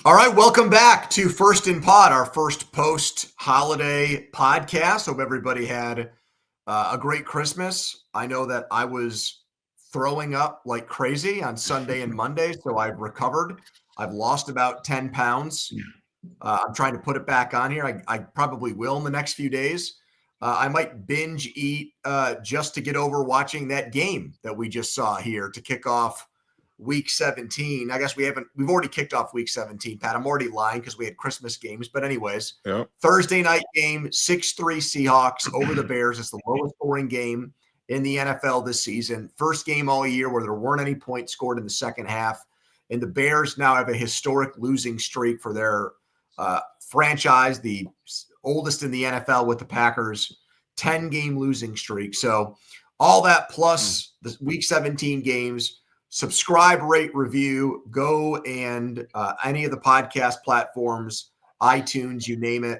All right, welcome back to First in Pod, our first post-holiday podcast. Hope everybody had a great Christmas. I know that I was throwing up like crazy on Sunday and Monday, so I've recovered. I've lost about 10 pounds. I'm trying to put it back on here. I probably will in the next few days. I might binge eat just to get over watching that game that we just saw here to kick off Week 17. I guess we've already kicked off Week 17, Pat. I'm already lying because we had Christmas games. But anyways, Thursday night game, 6-3 Seahawks over the Bears. It's the lowest scoring game in the NFL this season. First game all year where there weren't any points scored in the second half. And the Bears now have a historic losing streak for their franchise, the oldest in the NFL with the Packers, 10-game losing streak. So all that plus the Week 17 games. Subscribe, rate, review, go and any of the podcast platforms, iTunes, you name it,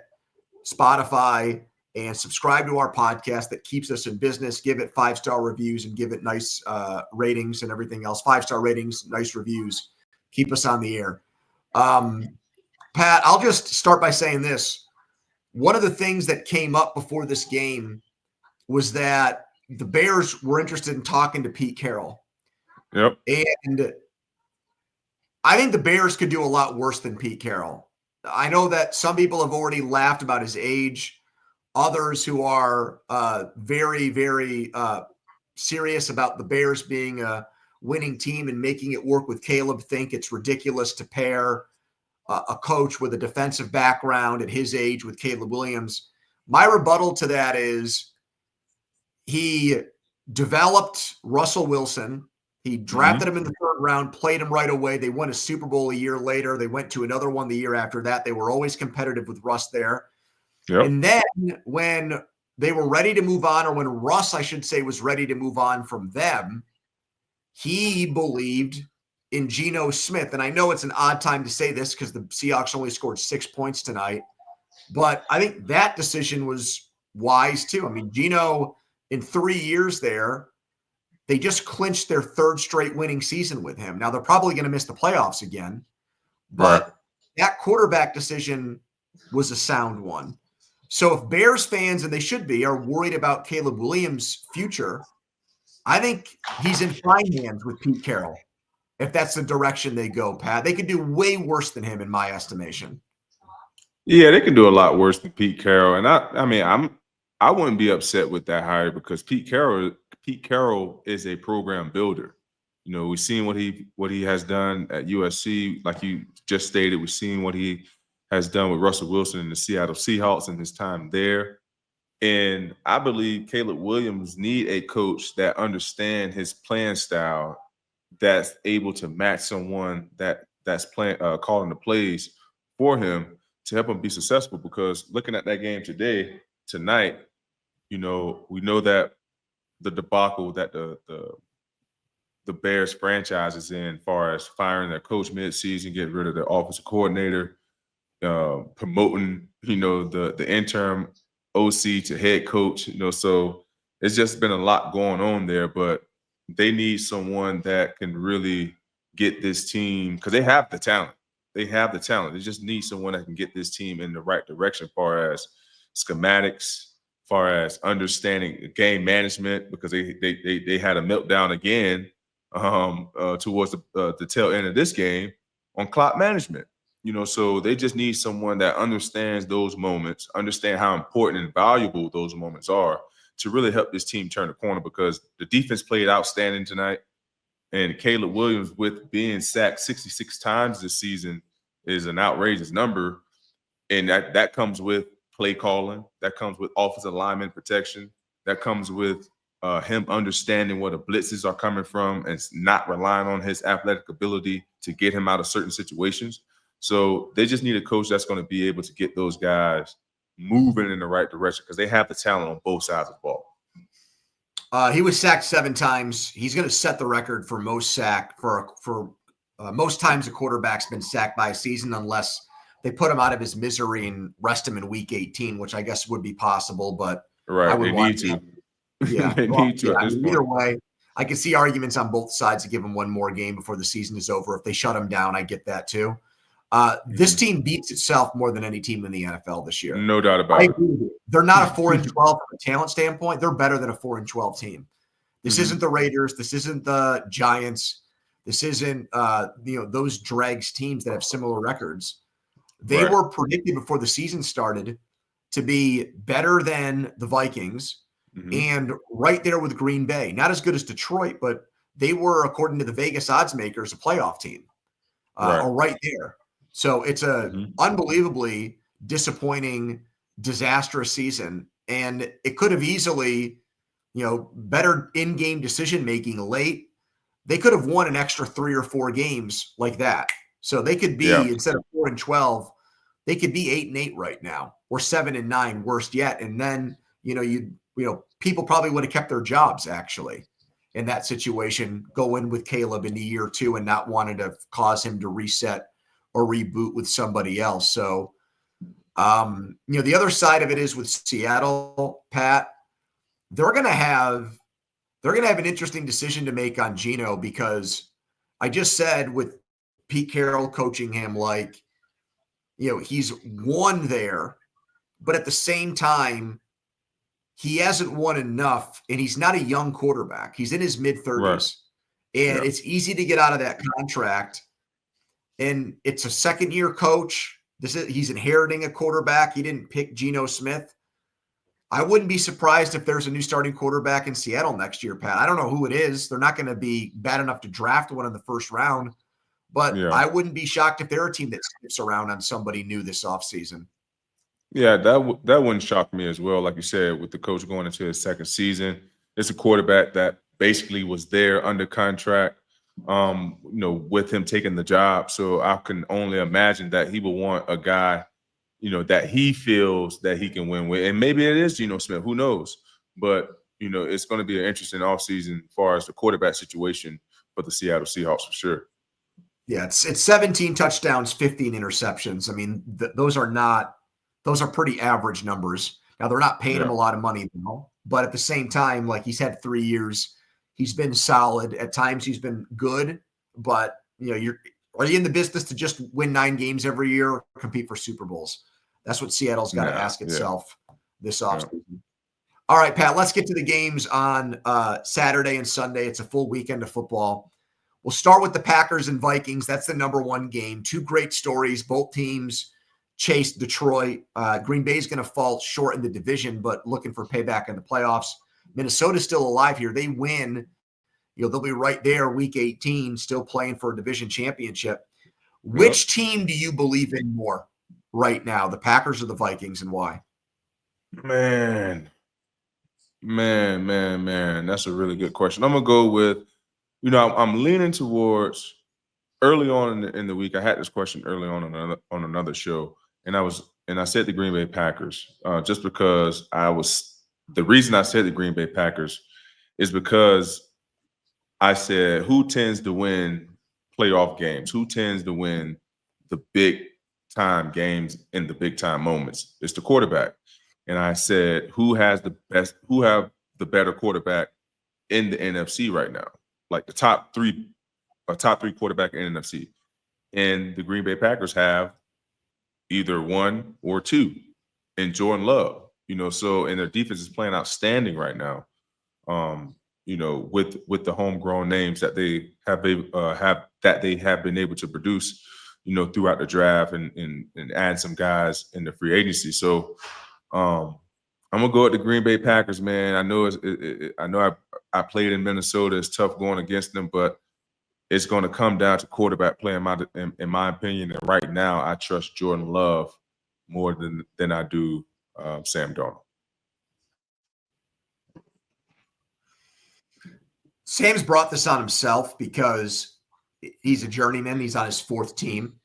Spotify, and subscribe to our podcast that keeps us in business. Give it 5-star reviews and give it nice ratings and everything else. 5-star ratings, nice reviews. Keep us on the air. Pat, I'll just start by saying this. One of the things that came up before this game was that the Bears were interested in talking to Pete Carroll. Yep. And I think the Bears could do a lot worse than Pete Carroll. I know that some people have already laughed about his age. Others who are very, very serious about the Bears being a winning team and making it work with Caleb think it's ridiculous to pair a coach with a defensive background at his age with Caleb Williams. My rebuttal to that is he developed Russell Wilson. He drafted him in the third round, played him right away. They won a Super Bowl a year later. They went to another one the year after that. They were always competitive with Russ there. Yep. And then when they were ready to move on, or when Russ, I should say, was ready to move on from them, he believed in Geno Smith. And I know it's an odd time to say this because the Seahawks only scored 6 points tonight. But I think that decision was wise too. I mean, Geno, in 3 years there, they just clinched their third straight winning season with him. Now, they're probably going to miss the playoffs again, but that quarterback decision was a sound one. So if Bears fans, and they should be, are worried about Caleb Williams' future, I think he's in fine hands with Pete Carroll. If that's the direction they go, Pat, they could do way worse than him, in my estimation. Yeah, they can do a lot worse than Pete Carroll. And I wouldn't be upset with that hire because Pete Carroll is a program builder. You know, we've seen what he has done at USC, like you just stated. We've seen what he has done with Russell Wilson and the Seattle Seahawks in his time there. And I believe Caleb Williams need a coach that understands his playing style, that's able to match someone that's playing, calling the plays for him to help him be successful. Because looking at that game tonight, you know, we know that the debacle that the Bears franchise is in, as far as firing their coach mid-season, getting rid of their offensive coordinator, promoting, you know, the interim OC to head coach, you know, so it's just been a lot going on there. But they need someone that can really get this team, because they have the talent. They have the talent. They just need someone that can get this team in the right direction as far as schematics, as far as understanding game management, because they had a meltdown again towards the tail end of this game on clock management. You know, so they just need someone that understands those moments, understand how important and valuable those moments are to really help this team turn the corner, because the defense played outstanding tonight. And Caleb Williams, with being sacked 66 times this season, is an outrageous number. And that comes with play calling. That comes with offensive lineman protection. That comes with him understanding where the blitzes are coming from and not relying on his athletic ability to get him out of certain situations. So they just need a coach that's going to be able to get those guys moving in the right direction, because they have the talent on both sides of the ball. He was sacked 7 times. He's going to set the record for most sack for most times a quarterback's been sacked by a season, unless they put him out of his misery and rest him in week 18, which I guess would be possible. But right, I would they need to. Yeah, they need to. At this either point. way, I can see arguments on both sides to give him one more game before the season is over. If they shut him down, I get that too. This team beats itself more than any team in the NFL this year. No doubt I about it. agree with you. They're not a 4-12 from a talent standpoint. They're better than a 4-12 team. This isn't the Raiders. This isn't the Giants. This isn't those dregs teams that have similar records. They were predicted before the season started to be better than the Vikings and right there with Green Bay. Not as good as Detroit, but they were, according to the Vegas odds makers, a playoff team or right there. So it's a unbelievably disappointing, disastrous season. And it could have easily, better in-game decision-making late. They could have won an extra 3 or 4 games like that. So they could be, instead of 4-12, they could be 8-8 right now, or 7-9, worst yet. And then, people probably would have kept their jobs actually in that situation, go in with Caleb in year 2 and not wanted to cause him to reset or reboot with somebody else. So, the other side of it is with Seattle, Pat, they're going to have an interesting decision to make on Geno, because I just said with Pete Carroll coaching him, he's won there, but at the same time, he hasn't won enough, and he's not a young quarterback. He's in his mid-30s, and it's easy to get out of that contract. And it's a second-year coach. He's inheriting a quarterback. He didn't pick Geno Smith. I wouldn't be surprised if there's a new starting quarterback in Seattle next year, Pat. I don't know who it is. They're not going to be bad enough to draft one in the first round, but I wouldn't be shocked if they're a team that skips around on somebody new this offseason. Yeah, that wouldn't shock me as well. Like you said, with the coach going into his second season, it's a quarterback that basically was there under contract, with him taking the job. So I can only imagine that he will want a guy, that he feels that he can win with. And maybe it is Geno Smith, who knows? But, it's going to be an interesting offseason as far as the quarterback situation for the Seattle Seahawks for sure. Yeah, it's 17 touchdowns, 15 interceptions. I mean, those are pretty average numbers. Now, they're not paying him a lot of money now, but at the same time, he's had 3 years. He's been solid. At times he's been good, but are you in the business to just win 9 games every year or compete for Super Bowls? That's what Seattle's got to ask itself this offseason. All right, Pat, let's get to the games on Saturday and Sunday. It's a full weekend of football. We'll start with the Packers and Vikings. That's the number 1 game. 2 great stories. Both teams chased Detroit. Green Bay's going to fall short in the division, but looking for payback in the playoffs. Minnesota's still alive here. They win, they'll be right there week 18, still playing for a division championship. Which team do you believe in more right now, the Packers or the Vikings, and why? Man, that's a really good question. I'm going to go with, I'm leaning towards early on in the week. I had this question early on another show, and I said the Green Bay Packers just because the reason I said the Green Bay Packers is because I said, who tends to win playoff games? Who tends to win the big time games in the big time moments? It's the quarterback. And I said, who have the better quarterback in the NFC right now? Like the top three quarterback in the NFC. And the Green Bay Packers have either 1 or 2 in Jordan Love. And their defense is playing outstanding right now. With the homegrown names that they have been able to produce, throughout the draft and add some guys in the free agency. So I'm gonna go with the Green Bay Packers, man. I know I played in Minnesota. It's tough going against them, but it's going to come down to quarterback play, in my opinion. And right now, I trust Jordan Love more than I do Sam Darnold. Sam's brought this on himself because he's a journeyman. He's on his 4th team.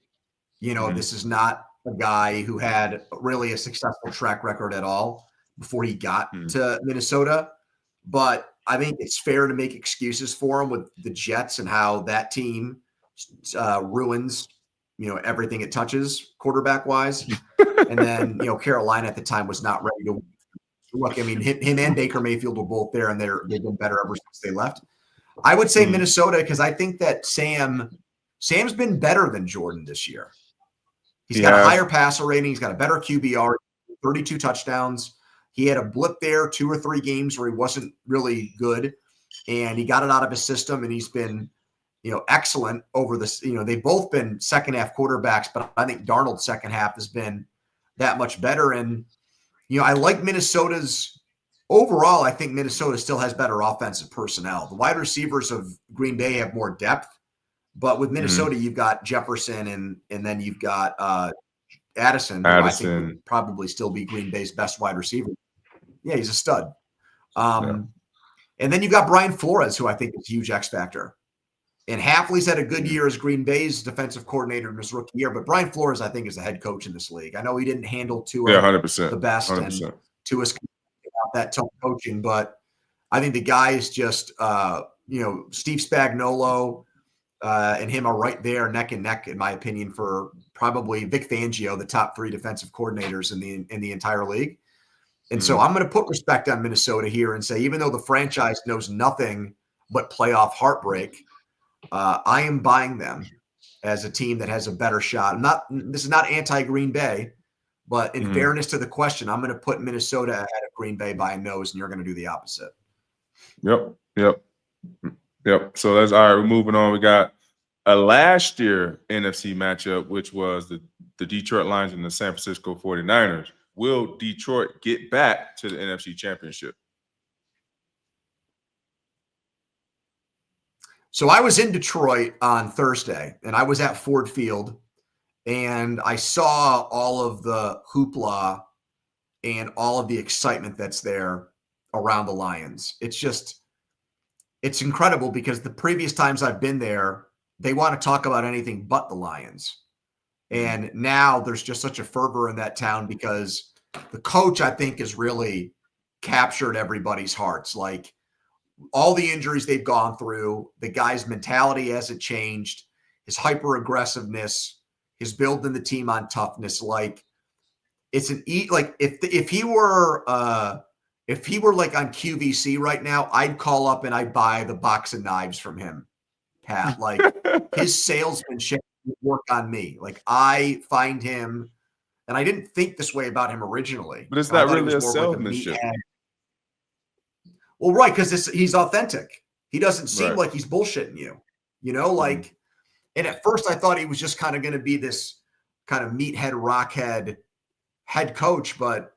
This is not a guy who had really a successful track record at all before he got to Minnesota. But I think it's fair to make excuses for him with the Jets and how that team ruins, everything it touches quarterback-wise. And then, Carolina at the time was not ready to look. I mean, him and Baker Mayfield were both there, and they've been better ever since they left. I would say Minnesota, because I think that Sam's been better than Jordan this year. He's got a higher passer rating. He's got a better QBR, 32 touchdowns. He had a blip there, 2 or 3 games where he wasn't really good, and he got it out of his system, and he's been, excellent over this. They've both been second half quarterbacks, but I think Darnold's second half has been that much better. And, I like Minnesota's overall. I think Minnesota still has better offensive personnel. The wide receivers of Green Bay have more depth, but with Minnesota, you've got Jefferson and then you've got Addison, who I think would probably still be Green Bay's best wide receiver. Yeah, he's a stud. And then you've got Brian Flores, who I think is a huge X factor. And Hafley's had a good year as Green Bay's defensive coordinator in his rookie year, but Brian Flores, I think, is the head coach in this league. I know he didn't handle Tua 100%, the best, 100%. and Tua's that tough coaching, but I think the guy is just, Steve Spagnuolo and him are right there, neck and neck, in my opinion, for probably Vic Fangio, the top 3 defensive coordinators in the entire league. And so I'm going to put respect on Minnesota here and say, even though the franchise knows nothing but playoff heartbreak, I am buying them as a team that has a better shot. This is not anti-Green Bay, but in fairness to the question, I'm going to put Minnesota ahead of Green Bay by a nose, and you're going to do the opposite. Yep. So that's all right. We're moving on. We got a last year NFC matchup, which was the Detroit Lions and the San Francisco 49ers. Will Detroit get back to the NFC Championship? So I was in Detroit on Thursday, and I was at Ford Field, and I saw all of the hoopla and all of the excitement that's there around the Lions. It's incredible because the previous times I've been there, they want to talk about anything but the Lions. And now there's just such a fervor in that town because the coach, I think, has really captured everybody's hearts. Like, all the injuries they've gone through, the guy's mentality hasn't changed, his hyper aggressiveness, his building the team on toughness. Like, it's if he were like on QVC right now, I'd call up and I'd buy the box of knives from him, Pat. Like, his salesmanship would work on me. Like, I find him, and I didn't think this way about him originally. But it's not really a salesmanship. Well, right, because he's authentic. He doesn't seem like he's bullshitting you, like, and at first I thought he was just kind of going to be this kind of meathead, rockhead head coach, but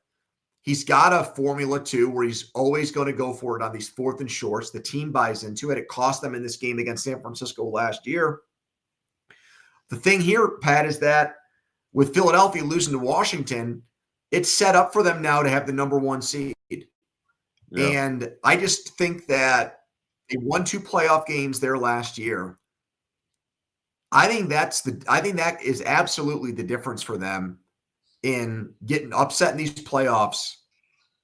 he's got a formula too, where he's always going to go for it on these 4th and shorts. The team buys into it. It cost them in this game against San Francisco last year. The thing here, Pat, is that with Philadelphia losing to Washington, it's set up for them now to have the number 1 seed. Yeah. And I just think that they won 2 playoff games there last year. I think that is absolutely the difference for them in getting upset in these playoffs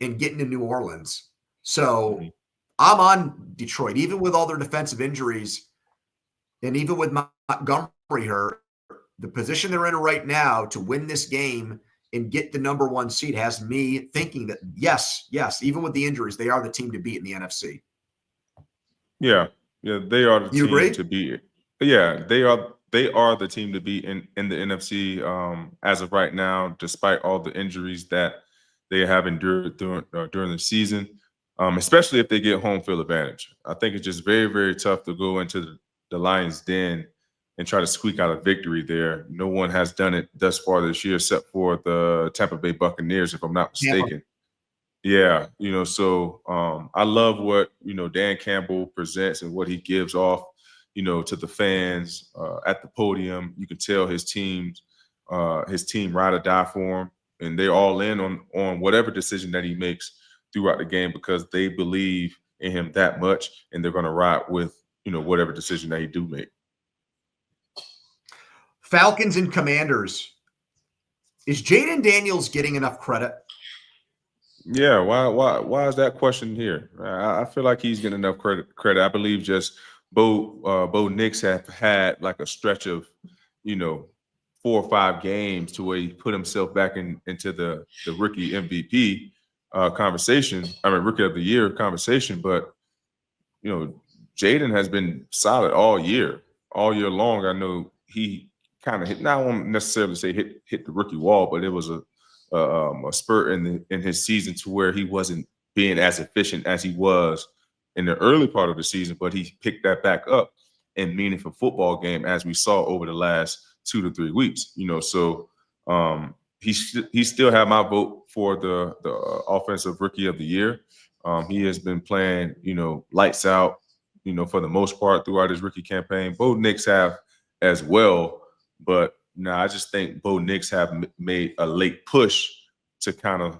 and getting to New Orleans. So I'm on Detroit, even with all their defensive injuries and even with Montgomery hurt. The position they're in right now to win this game and get the number 1 seed has me thinking that, yes, even with the injuries, they are the team to beat in the NFC. Yeah, they are the team to beat. Yeah, they are the team to beat in the NFC as of right now, despite all the injuries that they have endured during the season, especially if they get home field advantage. I think it's just very, very tough to go into the Lions' den and try to squeak out a victory there. No one has done it thus far this year except for the Tampa Bay Buccaneers, if I'm not mistaken. Yeah, so I love what, Dan Campbell presents and what he gives off, to the fans at the podium. You can tell his team ride or die for him, and they're all in on whatever decision that he makes throughout the game because they believe in him that much, and they're going to ride with, whatever decision that he do make. Falcons and Commanders. Is Jayden Daniels getting enough credit? Yeah, why is that question here? I feel like he's getting enough credit. I believe just Bo Nix have had like a stretch of, 4 or 5 games to where he put himself back into the rookie MVP conversation. Rookie of the year conversation. But Jayden has been solid all year long. I know he kind of hit. Now I won't necessarily say hit the rookie wall, but it was a spurt in his season to where he wasn't being as efficient as he was in the early part of the season. But he picked that back up in meaningful football game as we saw over the last 2 to 3 weeks. So he still had my vote for the offensive rookie of the year. He has been playing lights out for the most part throughout his rookie campaign. Bo Nix have as well, but I just think Bo Nix have made a late push to kind of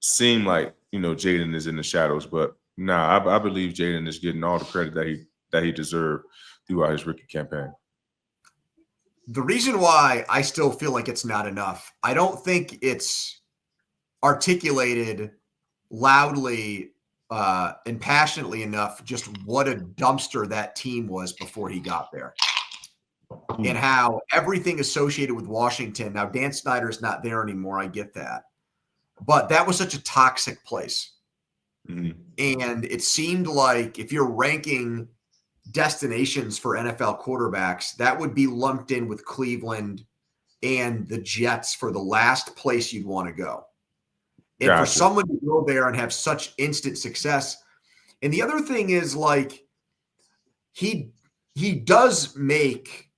seem like Jayden is in the shadows. But I believe Jayden is getting all the credit that he deserved throughout his rookie campaign. The reason why I still feel like it's not enough, I don't think it's articulated loudly and passionately enough just what a dumpster that team was before he got there. And how everything associated with Washington, now Dan Snyder's not there anymore, I get that. But that was such a toxic place. Mm-hmm. And it seemed like if you're ranking destinations for NFL quarterbacks, that would be lumped in with Cleveland and the Jets for the last place you'd want to go. And gotcha. For someone to go there and have such instant success. And the other thing is, like, he does make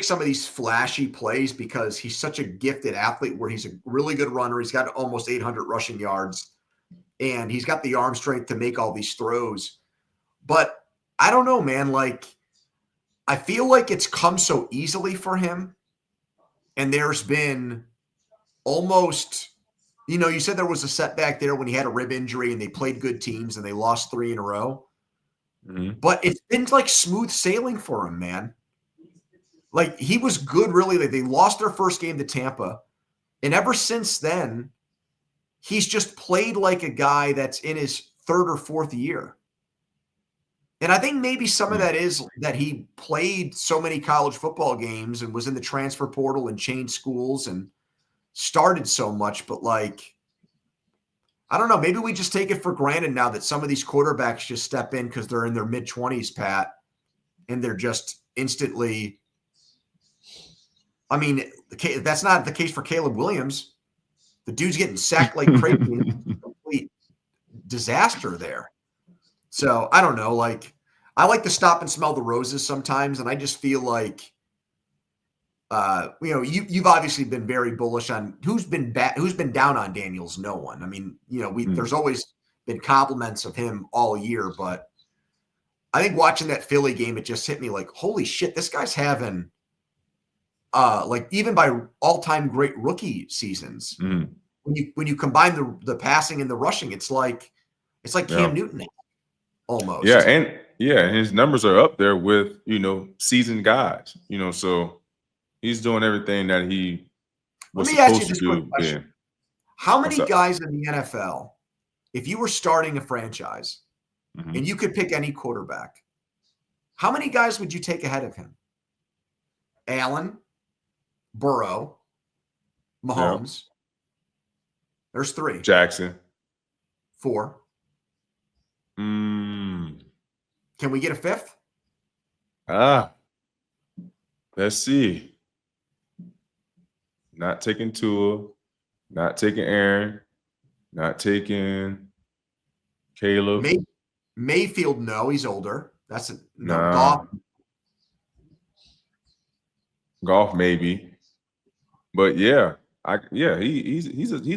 some of these flashy plays because he's such a gifted athlete where he's a really good runner. He's got almost 800 rushing yards, and he's got the arm strength to make all these throws. But I don't know, man. Like, I feel like it's come so easily for him, and there's been almost – you said there was a setback there when he had a rib injury and they played good teams and they lost 3 in a row. Mm-hmm. But it's been like smooth sailing for him, man. Like, he was good, really. Like, they lost their first game to Tampa. And ever since then, he's just played like a guy that's in his 3rd or 4th year. And I think maybe some of that is that he played so many college football games and was in the transfer portal and changed schools and started so much. But, like, I don't know. Maybe we just take it for granted now that some of these quarterbacks just step in because they're in their mid-20s, Pat, and they're just instantly – I mean, that's not the case for Caleb Williams. The dude's getting sacked like crazy. Complete disaster there. So I don't know. Like, I like to stop and smell the roses sometimes, and I just feel like, you've obviously been very bullish on who's been down on Daniels. No one. I mean, there's always been compliments of him all year, but I think watching that Philly game, it just hit me like, holy shit, this guy's having. Like, even by all-time great rookie seasons, when you combine the passing and the rushing, it's like Cam Newton almost. Yeah, and his numbers are up there with seasoned guys. So he's doing everything that he was supposed to do. Yeah. How many guys in the NFL, if you were starting a franchise and you could pick any quarterback, how many guys would you take ahead of him? Allen, Burrow, Mahomes. Yep. There's 3. Jackson. 4. Can we get a 5th? Let's see. Not taking Tua, not taking Aaron, not taking Caleb. Mayfield, no, he's older. That's no. Golf maybe. But he's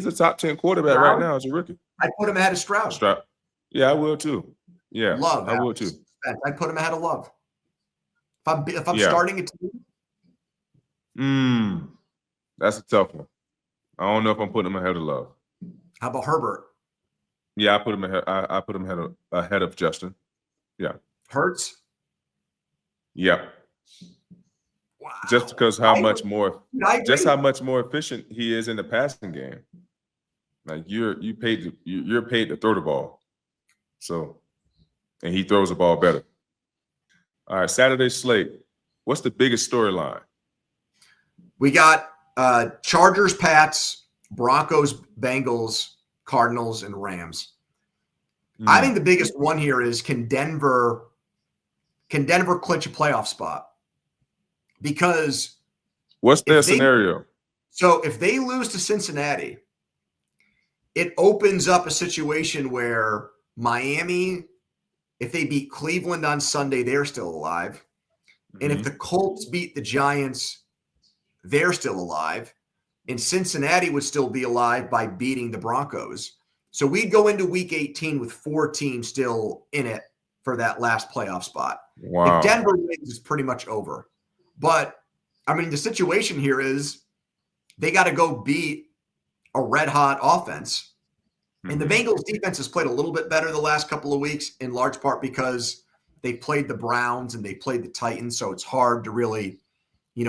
a top 10 quarterback right now as a rookie. I'd put him ahead of Stroud. Yeah, I will too. Yeah, Love. I will too. I'd put him ahead of Love. If I'm starting a team. That's a tough one. I don't know if I'm putting him ahead of Love. How about Herbert? Yeah, I put him ahead. I put him ahead of Justin. Yeah. Hurts? Yeah. Wow. Just because how much more efficient he is in the passing game. Like you're paid to throw the ball. So, and he throws the ball better. All right, Saturday slate. What's the biggest storyline? We got Chargers, Pats, Broncos, Bengals, Cardinals, and Rams. I think the biggest one here is can Denver clinch a playoff spot? Because What's their if they scenario? if they lose to Cincinnati, it opens up a situation where Miami, if they beat Cleveland on Sunday, they're still alive. And if the Colts beat the Giants, they're still alive. And Cincinnati would still be alive by beating the Broncos. So we'd go into week 18 with 4 teams still in it for that last playoff spot. Wow. If Denver wins, it's pretty much over. But, I mean, the situation here is they got to go beat a red-hot offense. And the Bengals defense has played a little bit better the last couple of weeks, in large part because they played the Browns and they played the Titans. So it's hard to really,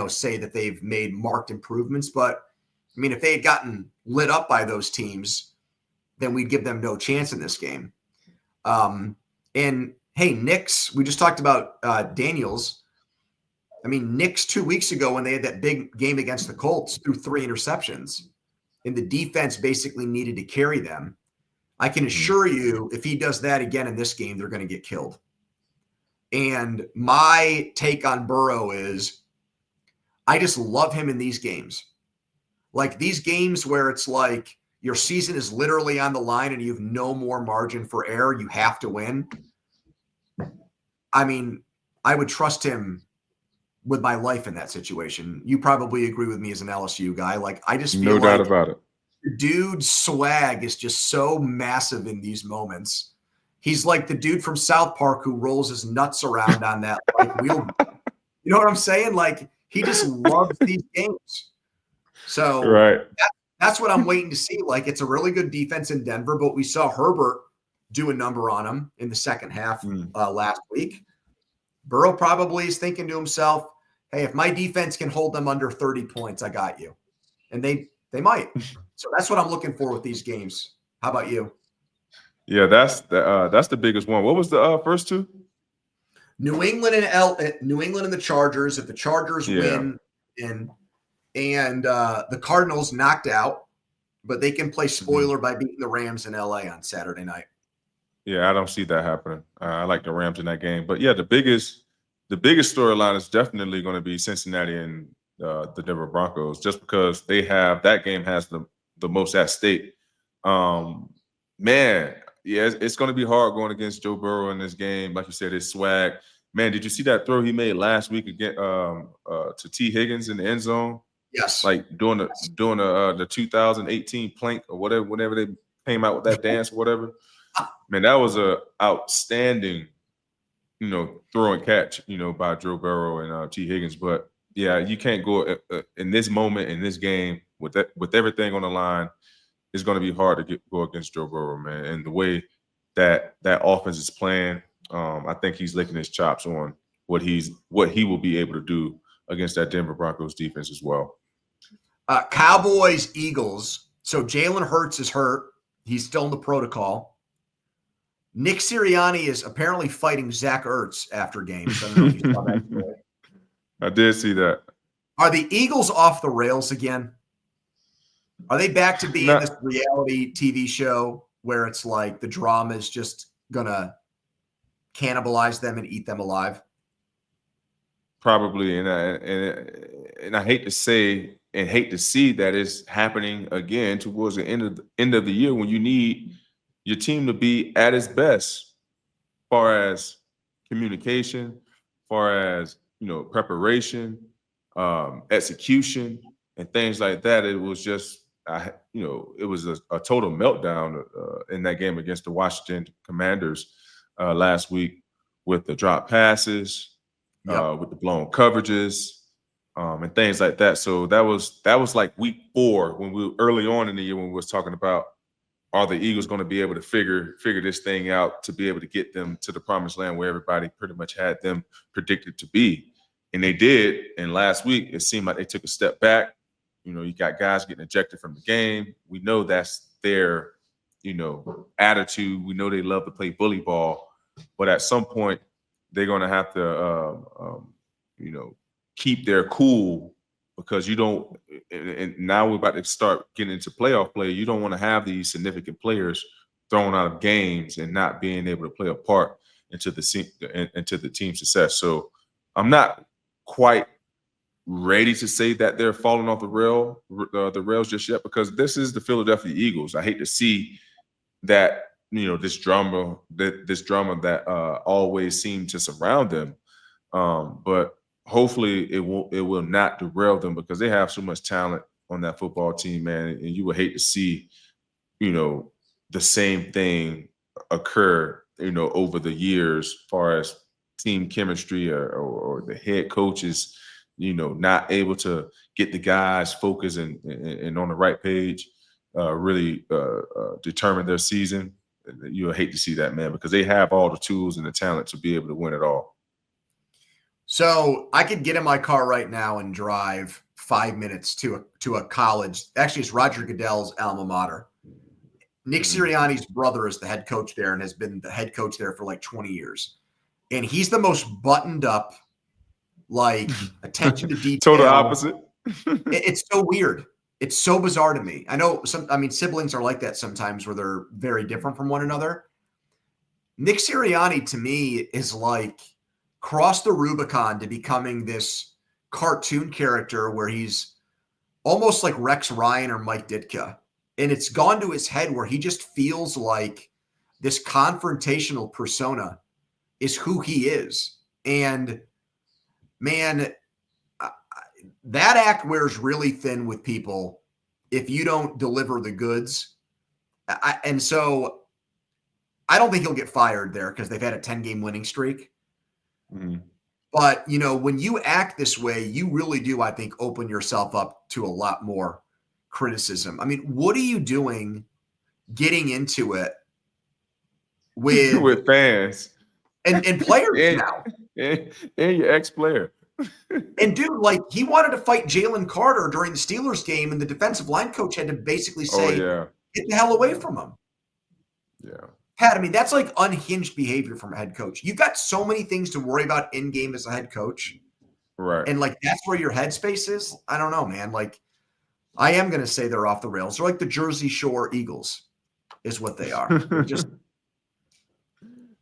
say that they've made marked improvements. But, I mean, if they had gotten lit up by those teams, then we'd give them no chance in this game. And, hey, Knicks, we just talked about Daniels. I mean, Knicks 2 weeks ago when they had that big game against the Colts threw 3 interceptions, and the defense basically needed to carry them. I can assure you, if he does that again in this game, they're going to get killed. And my take on Burrow is I just love him in these games. Like these games where it's like your season is literally on the line and you have no more margin for error. You have to win. I mean, I would trust him with my life in that situation. You probably agree with me as an LSU guy. Like I just feel no doubt about it. Dude's swag is just so massive in these moments. He's like the dude from South Park who rolls his nuts around on that like wheel. You know what I'm saying? Like he just loves these games. So right. That's what I'm waiting to see. Like it's a really good defense in Denver, but we saw Herbert do a number on him in the second half last week. Burrow probably is thinking to himself, hey, if my defense can hold them under 30 points, I got you. And they might. So that's what I'm looking for with these games. How about you? Yeah, that's the biggest one. What was the first two? New England and the Chargers. If the Chargers win, and the Cardinals knocked out, but they can play spoiler by beating the Rams in LA on Saturday night. Yeah, I don't see that happening. I like the Rams in that game, but yeah, the biggest storyline is definitely going to be Cincinnati and the Denver Broncos, just because that game has the most at stake. Man, yeah, it's going to be hard going against Joe Burrow in this game. Like you said, his swag. Man, did you see that throw he made last week again to T. Higgins in the end zone? Yes. Like doing the 2018 plank or whatever, whenever they came out with that dance or whatever. Man, that was a outstanding, throw and catch, by Joe Burrow and T. Higgins. But yeah, you can't go in this moment in this game with everything on the line. It's going to be hard to go against Joe Burrow, man. And the way that offense is playing, I think he's licking his chops on what he will be able to do against that Denver Broncos defense as well. Cowboys, Eagles. So Jalen Hurts is hurt. He's still in the protocol. Nick Sirianni is apparently fighting Zach Ertz after games. I don't know if you saw that today. I did see that. Are the Eagles off the rails again? Are they back to being this reality TV show where it's like the drama is just going to cannibalize them and eat them alive? Probably. And I hate to say and hate to see that it's happening again towards the end of the year when you need your team to be at its best as far as communication, as far as, preparation, execution, and things like that. It was just, it was a total meltdown in that game against the Washington Commanders last week with the drop passes, with the blown coverages, and things like that. So that was like week 4 when we were early on in the year when we was talking about, are the Eagles going to be able to figure this thing out to be able to get them to the promised land where everybody pretty much had them predicted to be? And they did. And last week, it seemed like they took a step back. You got guys getting ejected from the game. We know that's their, attitude. We know they love to play bully ball. But at some point, they're going to have to, keep their cool, because you don't – and now we're about to start getting into playoff play. You don't want to have these significant players thrown out of games and not being able to play a part into the team's success. So I'm not quite ready to say that they're falling off the rails just yet, because this is the Philadelphia Eagles. I hate to see that, this drama that always seemed to surround them. But hopefully it will not derail them, because they have so much talent on that football team, man. And you would hate to see, the same thing occur, over the years, as far as team chemistry or the head coaches, not able to get the guys focused and on the right page, really determine their season. You'll hate to see that, man, because they have all the tools and the talent to be able to win it all. So I could get in my car right now and drive 5 minutes to a college. Actually, it's Roger Goodell's alma mater. Nick Sirianni's brother is the head coach there and has been the head coach there for like 20 years. And he's the most buttoned up, like attention to detail. Total opposite. It's so weird. It's so bizarre to me. I know siblings are like that sometimes, where they're very different from one another. Nick Sirianni, to me, is like crossed the Rubicon to becoming this cartoon character where he's almost like Rex Ryan or Mike Ditka. And it's gone to his head where he just feels like this confrontational persona is who he is. And man, that act wears really thin with people if you don't deliver the goods. And so I don't think he'll get fired there, because they've had a 10-game winning streak. Mm-hmm. But, when you act this way, you really do, I think, open yourself up to a lot more criticism. I mean, what are you doing getting into it with fans and players now? And your ex-player. And dude, like, he wanted to fight Jalen Carter during the Steelers game, and the defensive line coach had to basically say, get the hell away from him. Yeah. Pat, I mean, that's like unhinged behavior from a head coach. You've got so many things to worry about in game as a head coach. Right. And like, that's where your headspace is. I don't know, man. Like, I am going to say they're off the rails. They're like the Jersey Shore Eagles is what they are. Just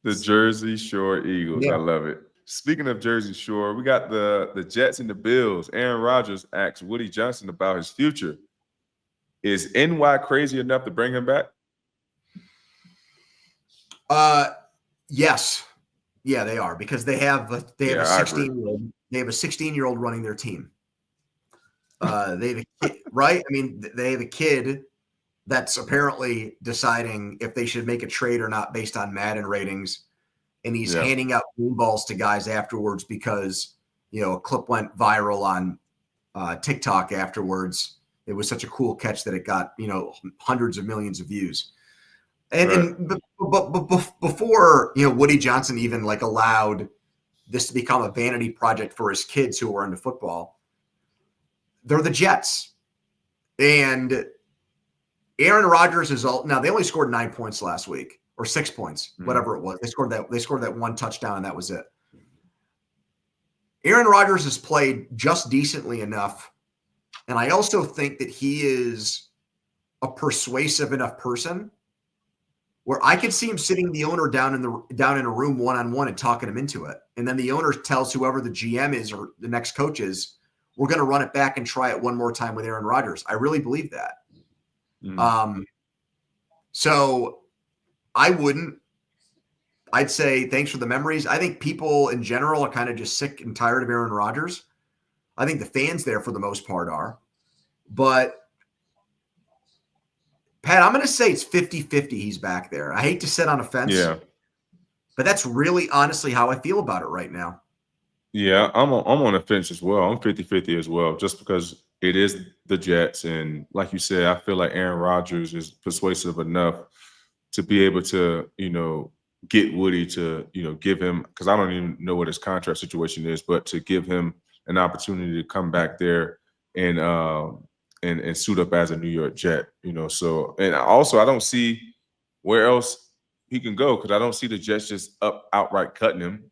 the Jersey Shore Eagles. Yeah. I love it. Speaking of Jersey Shore, we got the Jets and the Bills. Aaron Rodgers asked Woody Johnson about his future. Is NY crazy enough to bring him back? Yes. Yeah, they are, because they have a 16-year-old. They have a 16-year-old running their team. They have a kid, right? I mean, they have a kid that's apparently deciding if they should make a trade or not based on Madden ratings. And he's handing out green balls to guys afterwards because, a clip went viral on TikTok afterwards. It was such a cool catch that it got, hundreds of millions of views. But before, Woody Johnson even like allowed this to become a vanity project for his kids who are into football, they're the Jets. And Aaron Rodgers is now they only scored 9 points last week, or 6 points, whatever it was. They scored that one touchdown, and that was it. Aaron Rodgers has played just decently enough. And I also think that he is a persuasive enough person where I could see him sitting the owner down in a room one-on-one and talking him into it. And then the owner tells whoever the GM is or the next coach is, we're going to run it back and try it one more time with Aaron Rodgers. I really believe that. So I'd say thanks for the memories. I think people in general are kind of just sick and tired of Aaron Rodgers. I think the fans there for the most part are. But Pat, I'm going to say it's 50-50 he's back there. I hate to sit on a fence. Yeah. But that's really honestly how I feel about it right now. Yeah, I'm on the fence as well. I'm 50-50 as well, just because it is the Jets. And like you said, I feel like Aaron Rodgers is persuasive enough to be able to, get Woody to, give him, because I don't even know what his contract situation is, but to give him an opportunity to come back there and suit up as a New York Jet, So, and also I don't see where else he can go, because I don't see the Jets just outright cutting him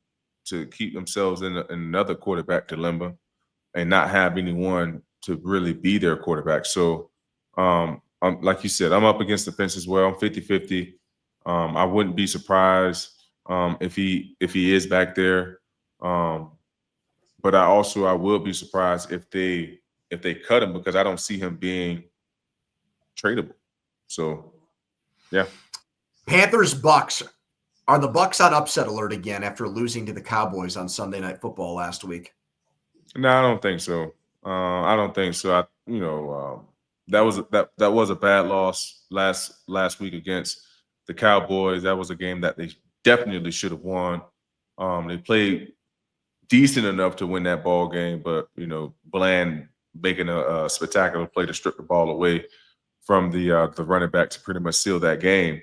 to keep themselves in another quarterback dilemma and not have anyone to really be their quarterback. So, like you said, I'm up against the fence as well. I'm 50-50. I wouldn't be surprised if he is back there. But I will be surprised if they cut him, because I don't see him being tradable. So yeah. Panthers Bucs. Are the Bucs on upset alert again after losing to the Cowboys on Sunday Night Football last week? No, I don't think so. I don't think so. That was a bad loss last week against the Cowboys. That was a game that they definitely should have won. They played decent enough to win that ball game, but Bland making a spectacular play to strip the ball away from the running back to pretty much seal that game.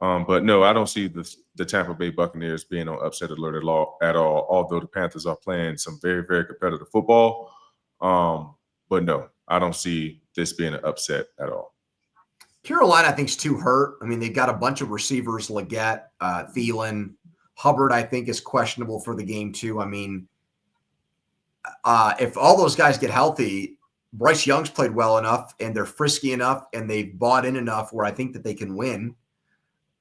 But no, I don't see the Tampa Bay Buccaneers being on upset alert at all. Although the Panthers are playing some very, very competitive football, but no, I don't see this being an upset at all. Carolina, I think, is too hurt. I mean, they've got a bunch of receivers: Leggett, Thielen, Hubbard. I think is questionable for the game too. I mean, if all those guys get healthy, Bryce Young's played well enough, and they're frisky enough, and they've bought in enough where I think that they can win.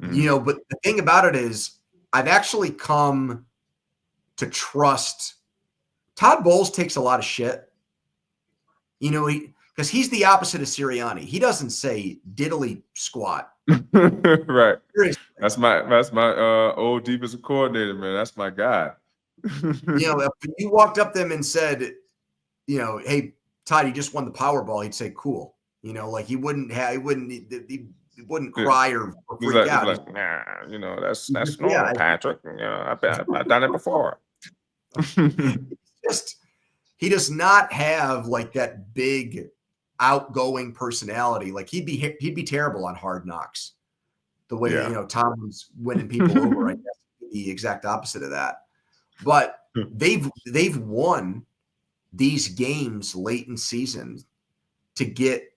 Mm-hmm. But the thing about it is, I've actually come to trust Todd Bowles. Takes a lot of shit, because he's the opposite of Sirianni. He doesn't say diddly squat. Right. Seriously. That's my old defensive coordinator, man. That's my guy. If you walked up to him and said, hey, Todd, you just won the Powerball, he'd say, cool. He wouldn't cry or freak out. Like, nah, that's normal, Patrick. I've done it before. He does not have like that big outgoing personality. Like he'd be terrible on Hard Knocks. The way Tom was winning people over, I guess the exact opposite of that. But they've won these games late in season to get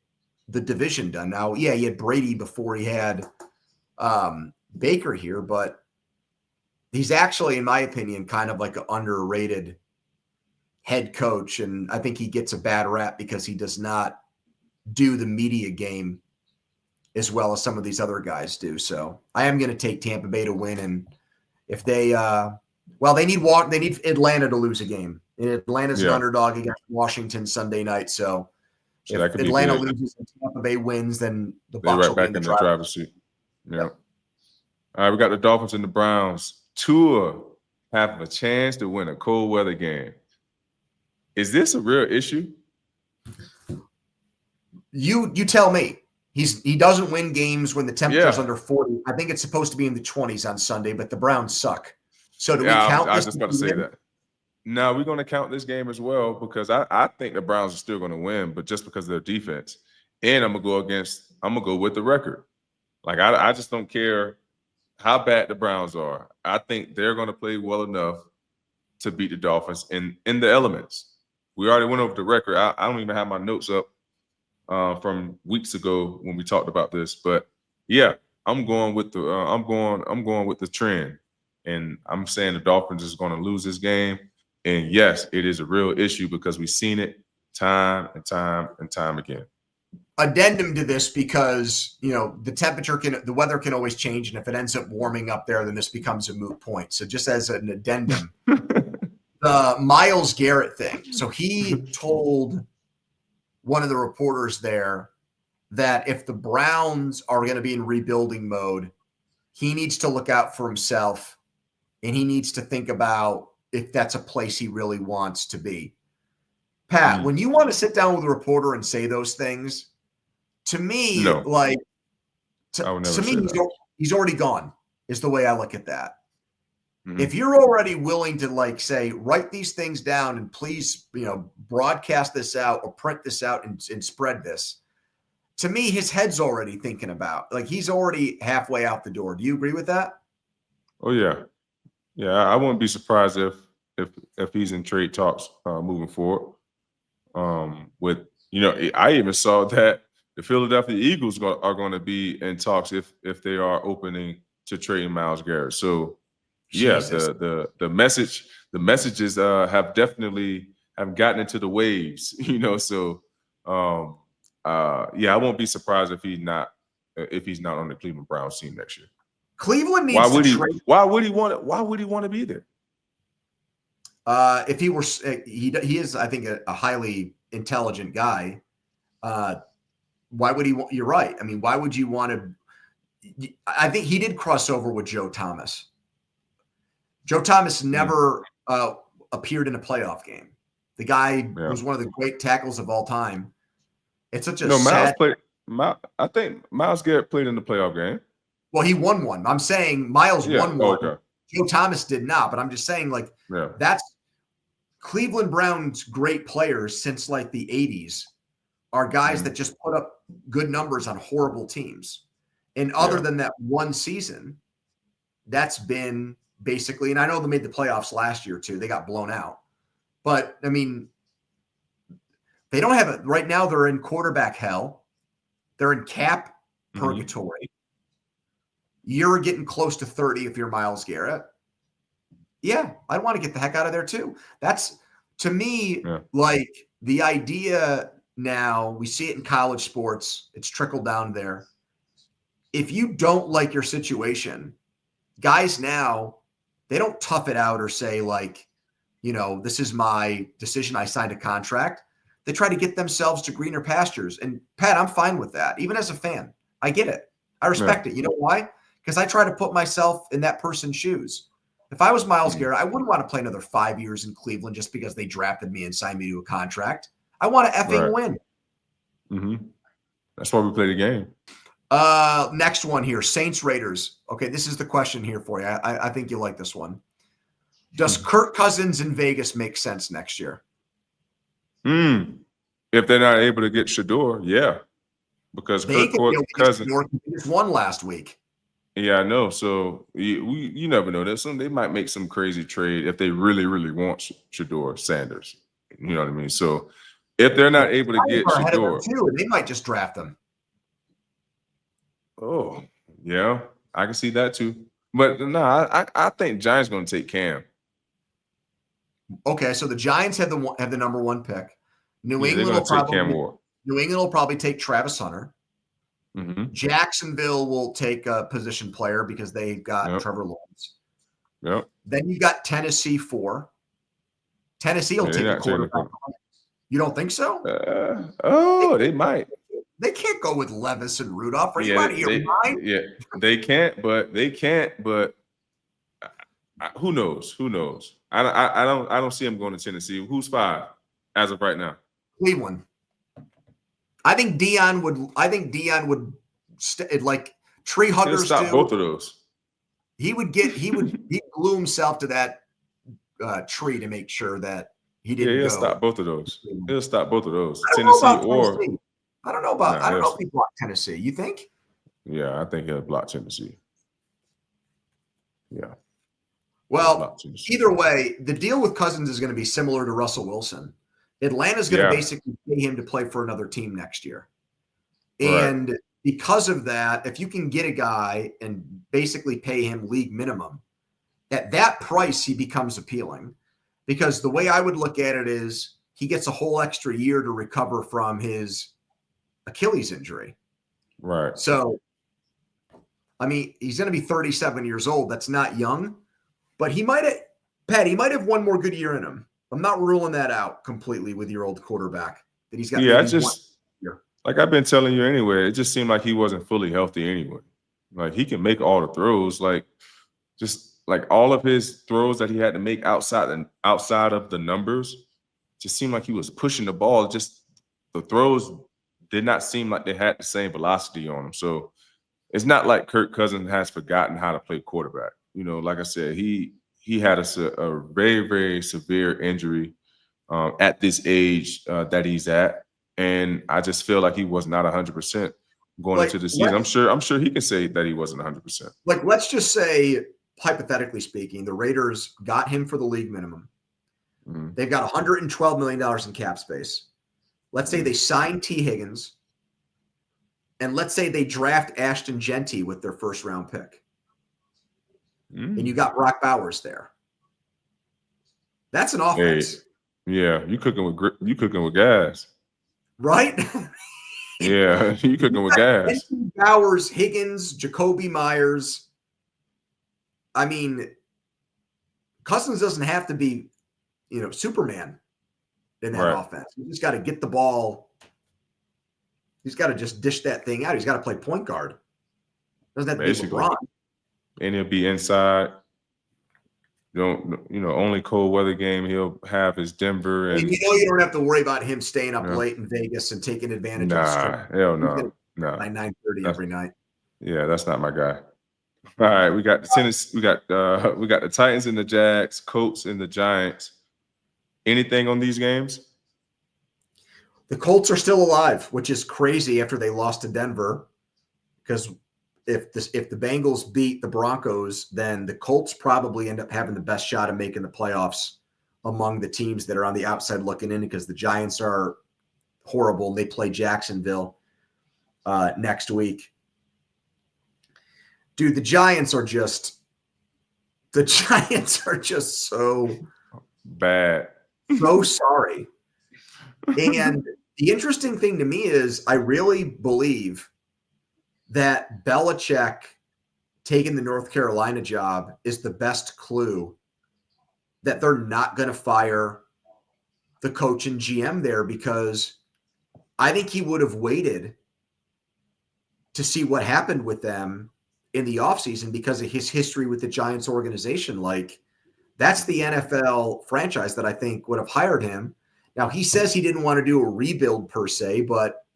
the division done. Now, yeah, he had Brady before he had Baker here, but he's actually, in my opinion, kind of like an underrated head coach. And I think he gets a bad rap because he does not do the media game as well as some of these other guys do. So I am going to take Tampa Bay to win. And if they they need Atlanta to lose a game. And Atlanta's an underdog against Washington Sunday night. So if Atlanta loses and Tampa Bay wins, then the Bucs will be in the driver's seat. Yeah. All right, we got the Dolphins and the Browns. Tua have a chance to win a cold weather game. Is this a real issue? You tell me. He doesn't win games when the temperature's under 40. I think it's supposed to be in the 20s on Sunday, but the Browns suck. So do we count this? I was just about to say that. No, we're going to count this game as well, because I think the Browns are still going to win, but just because of their defense. And I'm going to go with the record. Like, I just don't care how bad the Browns are. I think they're going to play well enough to beat the Dolphins in the elements. We already went over the record. I don't even have my notes up from weeks ago when we talked about this, but yeah, I'm going with the trend, and I'm saying the Dolphins is going to lose this game. And yes, it is a real issue because we've seen it time and time and time again. Addendum to this, because the weather can always change, and if it ends up warming up there, then this becomes a moot point. So just as an addendum, the Myles Garrett thing. So he told one of the reporters there that if the Browns are going to be in rebuilding mode, he needs to look out for himself, and he needs to think about if that's a place he really wants to be. Pat, when you want to sit down with a reporter and say those things, to me, he's already gone, is the way I look at that. Mm-hmm. If you're already willing to say, write these things down and please, broadcast this out or print this out and spread this, to me, his head's already thinking about, he's already halfway out the door. Do you agree with that? Oh, yeah. Yeah, I wouldn't be surprised if he's in trade talks moving forward. I even saw that the Philadelphia Eagles are going to be in talks if they are opening to trading Myles Garrett. So, Jesus. the messages have definitely gotten into the waves. So I won't be surprised if he's not on the Cleveland Browns team next year. Cleveland needs to trade. Why would he want to be there? If he were, he is, I think, a highly intelligent guy. Why would he? You're right. I mean, why would you want to? I think he did cross over with Joe Thomas. Joe Thomas never appeared in a playoff game. The guy was one of the great tackles of all time. It's such a Myles played. I think Myles Garrett played in the playoff game. Well, he won one. I'm saying Myles won one. Okay. Joe Thomas did not, but I'm just saying, like, that's Cleveland Browns' great players since like the 80s are guys that just put up good numbers on horrible teams. And other than that one season, that's been basically, and I know they made the playoffs last year too. They got blown out. But I mean, they don't have it right now. They're in quarterback hell. They're in cap purgatory. You're getting close to 30 if you're Myles Garrett. Yeah, I want to get the heck out of there too. That's, to me, like the idea now, we see it in college sports. It's trickled down there. If you don't like your situation, guys now, they don't tough it out or say like, you know, this is my decision. I signed a contract. They try to get themselves to greener pastures. And Pat, I'm fine with that. Even as a fan, I get it. I respect it. You know why? Because I try to put myself in that person's shoes. If I was Myles Garrett, I wouldn't want to play another 5 years in Cleveland just because they drafted me and signed me to a contract. I want to effing win. That's why we play the game. Next one here, Saints Raiders. Okay, this is the question here for you. I think you'll like this one. Does Kirk Cousins in Vegas make sense next year? If they're not able to get Shador, because Kirk Cousins just won last week. Yeah, I know. So you never know. They might make some crazy trade if they really, really want Shador Sanders. You know what I mean? So if they're not able to get Shador, too, they might just draft him. Oh, yeah, I can see that too. But no, I think Giants going to take Cam. Okay, so the Giants have the number one pick. New England will probably take Travis Hunter. Jacksonville will take a position player because they've got Trevor Lawrence. Then you got Tennessee 4. Tennessee will take a quarterback. You don't think so? They might. They can't go with Levis and Rudolph. Are you out of your mind? Yeah, they can't. But who knows? Who knows? I don't see him going to Tennessee. Who's 5 as of right now? Cleveland. I think Dion would like tree huggers. He'll stop both of those. He'd glue himself to that tree to make sure that he didn't go. He'll stop both of those. He'll stop both of those. I don't know if he blocked Tennessee. You think? Yeah, I think he'll block Tennessee. Yeah. Well, either way, the deal with Cousins is going to be similar to Russell Wilson. Atlanta's going to basically pay him to play for another team next year. And because of that, if you can get a guy and basically pay him league minimum, at that price, he becomes appealing. Because the way I would look at it is he gets a whole extra year to recover from his Achilles injury. Right. So, I mean, he's going to be 37 years old. That's not young. But he might have one more good year in him. I'm not ruling that out completely with your old quarterback. That he's got. Yeah, like I've been telling you anyway, it just seemed like he wasn't fully healthy anyway. Like he can make all the throws, like all of his throws that he had to make outside of the numbers, just seemed like he was pushing the ball. Just the throws did not seem like they had the same velocity on them. So it's not like Kirk Cousins has forgotten how to play quarterback. You know, like I said, he had a very, very severe injury at this age that he's at. And I just feel like he was not 100% going into the season. I'm sure he can say that he wasn't 100%. Like, let's just say, hypothetically speaking, the Raiders got him for the league minimum. They've got $112 million in cap space. Let's say they sign T. Higgins. And let's say they draft Ashton Genty with their first round pick. And you got Brock Bowers there. That's an offense. Hey, yeah, you cooking with gas. Right? Yeah, you cooking with gas. Bowers, Higgins, Jacoby Myers. I mean, Cousins doesn't have to be Superman in that Right. offense. You just got to get the ball. He's got to just dish that thing out. He's got to play point guard. Doesn't have to be Basically. LeBron. And he'll be inside. Only cold weather game he'll have is Denver. And you don't have to worry about him staying up late in Vegas and taking advantage of the strip. Hell no. By 9:30 every night. Yeah, that's not my guy. All right, we got the tennis. We got the Titans and the Jags, Colts and the Giants. Anything on these games? The Colts are still alive, which is crazy after they lost to Denver. Because if the Bengals beat the Broncos, then the Colts probably end up having the best shot of making the playoffs among the teams that are on the outside looking in, because the Giants are horrible. They play Jacksonville next week. Dude, the Giants are just so bad. So sorry. And the interesting thing to me is I really believe that Belichick taking the North Carolina job is the best clue that they're not going to fire the coach and GM there, because I think he would have waited to see what happened with them in the offseason because of his history with the Giants organization. Like, that's the NFL franchise that I think would have hired him. Now, he says he didn't want to do a rebuild per se, but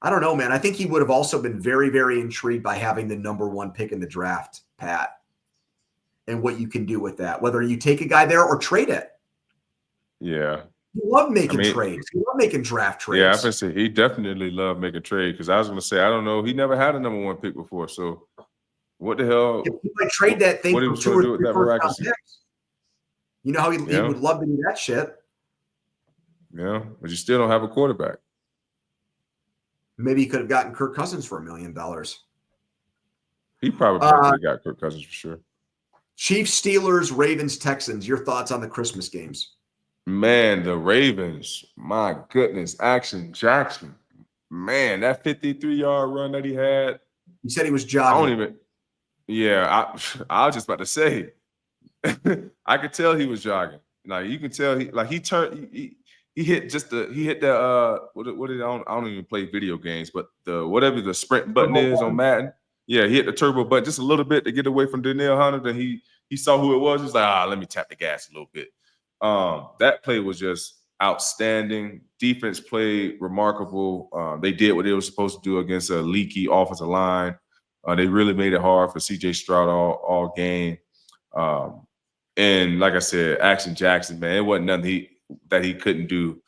I don't know, man. I think he would have also been very, very intrigued by having the number 1 pick in the draft, Pat, and what you can do with that, whether you take a guy there or trade it. Yeah. He loved making trades. He loved making draft trades. Yeah, I would say he definitely loved making trades, because I was going to say, I don't know. He never had a number 1 pick before. So what the hell? He might trade that thing for 2 or 3 first-round picks. You know how he would love to do that shit. Yeah, but you still don't have a quarterback. Maybe he could have gotten Kirk Cousins for $1 million. He probably could have got Kirk Cousins for sure. Chiefs, Steelers, Ravens, Texans. Your thoughts on the Christmas games? Man, the Ravens. My goodness. Action Jackson. Man, that 53-yard run that he had. He said he was jogging. I was just about to say. I could tell he was jogging. Like, you can tell he turned. He hit the what did I don't even play video games, but whatever the sprint button is on Madden. Yeah, he hit the turbo button just a little bit to get away from Danielle Hunter. Then he saw who it was. He's like, let me tap the gas a little bit. That play was just outstanding. Defense played remarkable. They did what they were supposed to do against a leaky offensive line. They really made it hard for C.J. Stroud all game. And like I said, Action Jackson, man, it wasn't nothing that he couldn't do.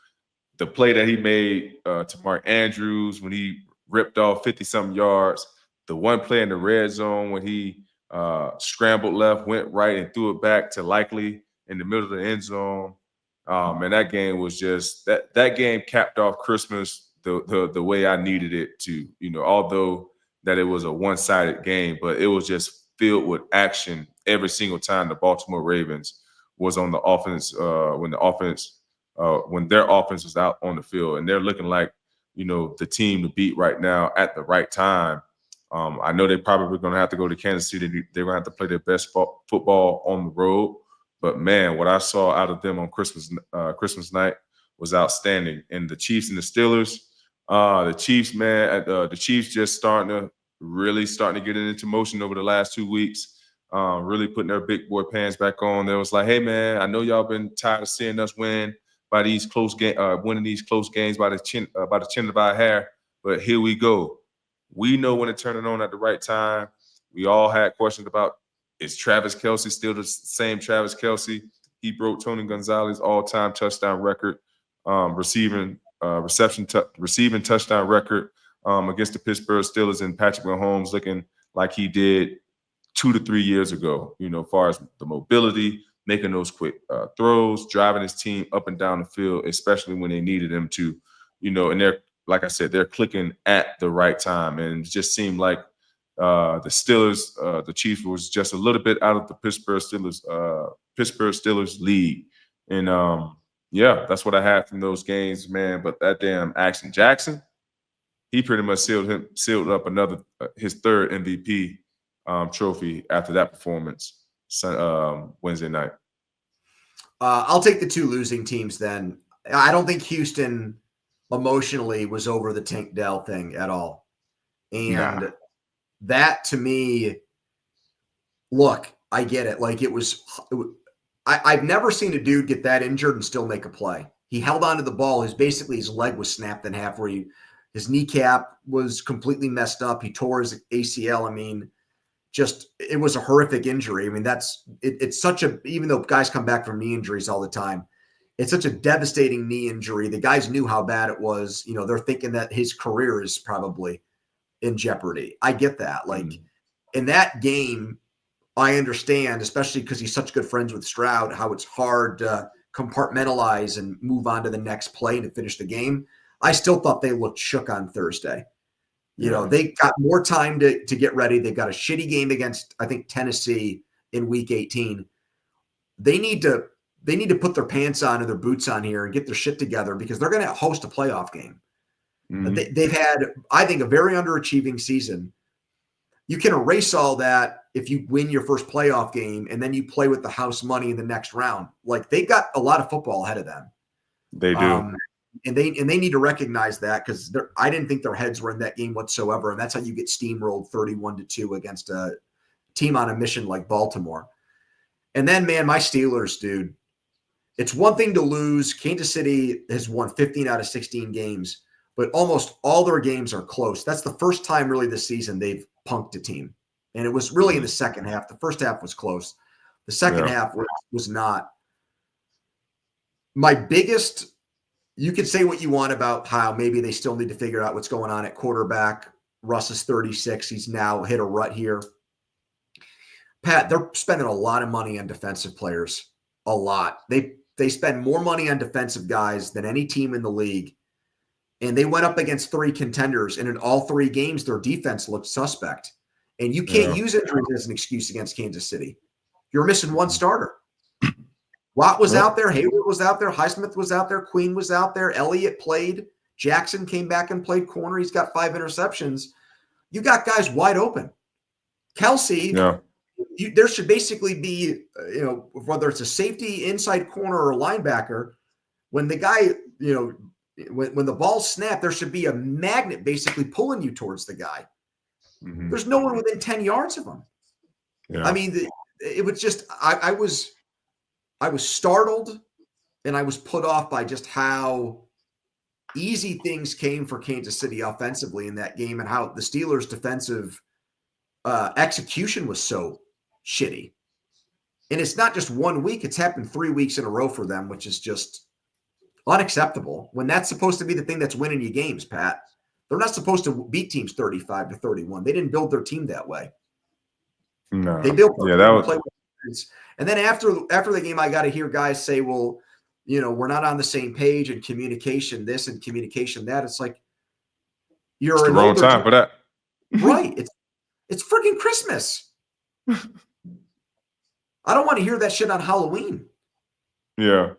The play that he made to Mark Andrews when he ripped off 50-something yards, the one play in the red zone when he scrambled left, went right, and threw it back to Likely in the middle of the end zone. And that game was just that game capped off Christmas the way I needed it to. Although that it was a one-sided game, but it was just filled with action every single time the Baltimore Ravens was on the offense when their offense was out on the field, and they're looking like the team to beat right now at the right time. I know they're probably going to have to go to Kansas City. They're going to have to play their best football on the road. But man, what I saw out of them on Christmas night was outstanding. And the Chiefs and the Steelers, the Chiefs, man, the Chiefs just starting to get it into motion over the last 2 weeks. Really putting their big boy pants back on. They was like, hey man, I know y'all been tired of seeing us win by these close winning these close games by the chin of our hair, but here we go. We know when to turn it on at the right time. We all had questions about, is Travis Kelce still the same Travis Kelce? He broke Tony Gonzalez's all-time touchdown record, receiving touchdown record against the Pittsburgh Steelers, and Patrick Mahomes looking like he did 2 to 3 years ago, as far as the mobility, making those quick throws, driving his team up and down the field, especially when they needed him to, and they're, like I said, they're clicking at the right time. And it just seemed like the Chiefs was just a little bit out of the Pittsburgh Steelers league. And that's what I had from those games, man. But that damn Action Jackson, he pretty much sealed up his third MVP trophy after that performance Wednesday night. I'll take the two losing teams then. I don't think Houston emotionally was over the Tank Dell thing at all. And that to me, look, I get it. Like I've never seen a dude get that injured and still make a play. He held onto the ball. His leg was snapped in half where his kneecap was completely messed up. He tore his ACL. I mean, it was a horrific injury. I mean, it's such even though guys come back from knee injuries all the time, it's such a devastating knee injury. The guys knew how bad it was. They're thinking that his career is probably in jeopardy. I get that. Like in that game, I understand, especially because he's such good friends with Stroud, how it's hard to compartmentalize and move on to the next play to finish the game. I still thought they looked shook on Thursday. They got more time to get ready. They've got a shitty game against, I think, Tennessee in week 18. They need to put their pants on and their boots on here and get their shit together because they're going to host a playoff game. They've had, I think, a very underachieving season. You can erase all that if you win your first playoff game and then you play with the house money in the next round. Like they've got a lot of football ahead of them. They do. And they need to recognize that because I didn't think their heads were in that game whatsoever. And that's how you get steamrolled 31-2 against a team on a mission like Baltimore. And then, man, my Steelers, dude, it's one thing to lose. Kansas City has won 15 out of 16 games, but almost all their games are close. That's the first time really this season they've punked a team. And it was really in the second half. The first half was close. The second half was not. My biggest – you could say what you want about how maybe they still need to figure out what's going on at quarterback. Russ is 36. He's now hit a rut here. Pat, they're spending a lot of money on defensive players. A lot. They spend more money on defensive guys than any team in the league. And they went up against 3 contenders, and in all 3 games, their defense looked suspect. And you can't use injuries as an excuse against Kansas City. You're missing one starter. Watt was out there. Hayward was out there. Highsmith was out there. Queen was out there. Elliott played. Jackson came back and played corner. He's got 5 interceptions. You got guys wide open. Kelsey, there should basically be, whether it's a safety, inside corner, or linebacker, when the guy, when the ball snapped, there should be a magnet basically pulling you towards the guy. There's no one within 10 yards of him. I mean, it was just I was startled and I was put off by just how easy things came for Kansas City offensively in that game and how the Steelers' defensive execution was so shitty. And it's not just 1 week. It's happened 3 weeks in a row for them, which is just unacceptable when that's supposed to be the thing that's winning you games, Pat. They're not supposed to beat teams 35-31. They didn't build their team that way. No. They built that was. And then after the game, I got to hear guys say, well, we're not on the same page and communication this and communication that. It's like It's the wrong time for that. Right. It's freaking Christmas. I don't want to hear that shit on Halloween. Yeah,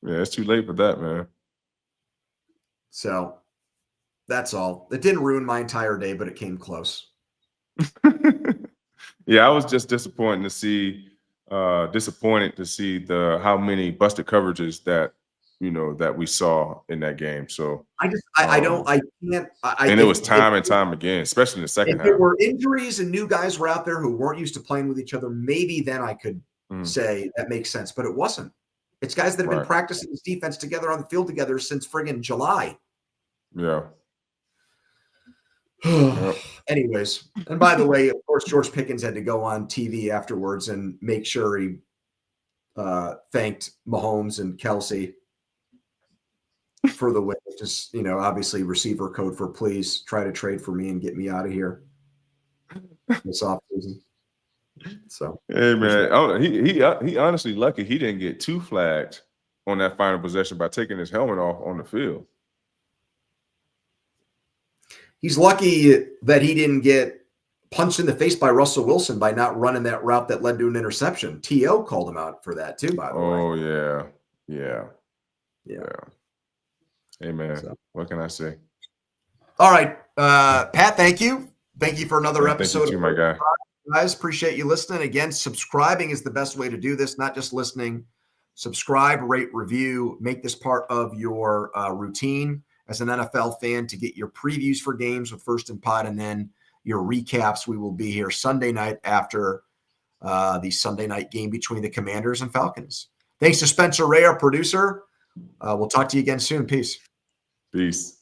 it's too late for that, man. So that's all. It didn't ruin my entire day, but it came close. Yeah, I was just disappointed to see how many busted coverages that that we saw in that game. So I can't. And it was time and time again, especially in the second half. If there were injuries and new guys were out there who weren't used to playing with each other, maybe then I could say that makes sense. But it wasn't. It's guys that have been practicing this defense together on the field together since friggin' July. Yeah. Anyways, and by the way, of course, George Pickens had to go on TV afterwards and make sure he thanked Mahomes and Kelsey for the win. Just, obviously receiver code for please try to trade for me and get me out of here this offseason. So, hey man, he honestly lucky he didn't get 2 flags on that final possession by taking his helmet off on the field. He's lucky that he didn't get punched in the face by Russell Wilson by not running that route that led to an interception. T.O. called him out for that too, by the way. Oh, yeah. Hey, man, what can I say? All right. Pat, thank you. Thank you for another episode. Thank you, my guy. Guys, appreciate you listening. Again, subscribing is the best way to do this, not just listening. subscribe, rate, review, make this part of your routine as an NFL fan to get your previews for games with First and Pod, and then your recaps. We will be here Sunday night after the Sunday night game between the Commanders and Falcons. Thanks to Spencer Ray, our producer. We'll talk to you again soon. Peace. Peace.